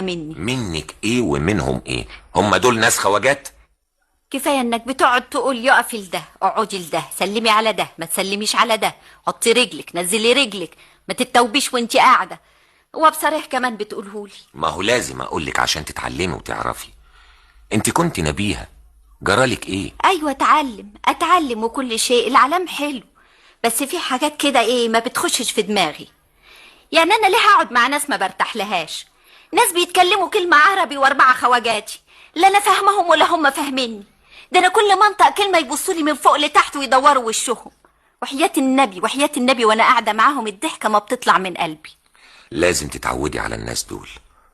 منك ايه ومنهم ايه؟ هم دول ناس خواجات؟ كفايه انك بتقعد تقول يقفي لده، اقعدي لده، سلمي على ده، ما تسلميش على ده، حطي رجلك، نزلي رجلك، ما تتوبيش وانتي قاعده. وبصريح كمان بتقولهولي. ما هو لازم اقولك عشان تتعلمي وتعرفي. انت كنت نبيهة، جرالك ايه؟ ايوه اتعلم وكل شيء، العلام حلو، بس في حاجات كده ايه ما بتخشش في دماغي. يعني انا ليه هقعد مع ناس ما برتاح لهاش؟ ناس بيتكلموا كلمه عربي واربعه خواجاتي، لا انا فاهمهم ولا هم فاهميني. ده انا كل ما انطق كلمه يبصوا لي من فوق لتحت ويدوروا وشهم. وحياه النبي وانا قاعده معاهم الضحكه ما بتطلع من قلبي. لازم تتعودي على الناس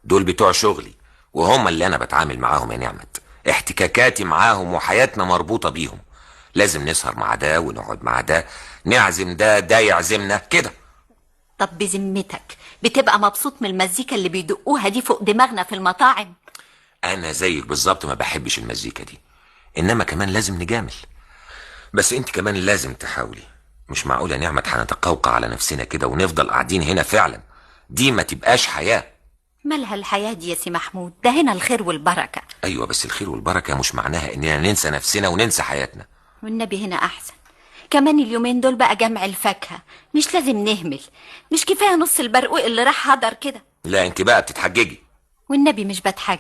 دول بتوع شغلي، وهم اللي انا بتعامل معاهم يا نعمت. احتكاكاتي معاهم وحياتنا مربوطة بيهم. لازم نسهر مع ده ونقعد مع ده، نعزم ده يعزمنا كده. طب بذمتك بتبقى مبسوط من المزيكا اللي بيدقوها دي فوق دماغنا في المطاعم؟ انا زيك بالظبط، ما بحبش المزيكا دي، انما كمان لازم نجامل. بس انت كمان لازم تحاولي. مش معقولة يا نعمت هنتقوقع على نفسنا كده ونفضل قاعدين هنا فعلا. دي ما تبقاش حياة. مالها الحياة دي يا سي محمود؟ ده هنا الخير والبركة. ايوه بس الخير والبركة مش معناها اننا ننسى نفسنا وننسى حياتنا. والنبي هنا احسن. كمان اليومين دول بقى جمع الفاكهة، مش لازم نهمل. مش كفاية نص البرقوق اللي راح هدر كده؟ لا انت بقى بتتحججي. والنبي مش بتحجج.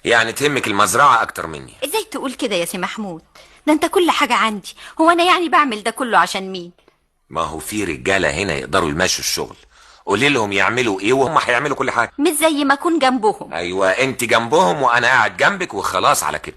يعني تهمك المزرعة اكتر مني؟ ازاي تقول كده يا سي محمود؟ ده انت كل حاجة عندي، هو انا يعني بعمل ده كله عشان مين؟ ما هو في رجالة هنا يقدروا يمشوا الشغل. قولي لهم يعملوا ايه وهم هيعملوا كل حاجة. مش زي ما اكون جنبهم. ايوه انت جنبهم وانا قاعد جنبك وخلاص على كده.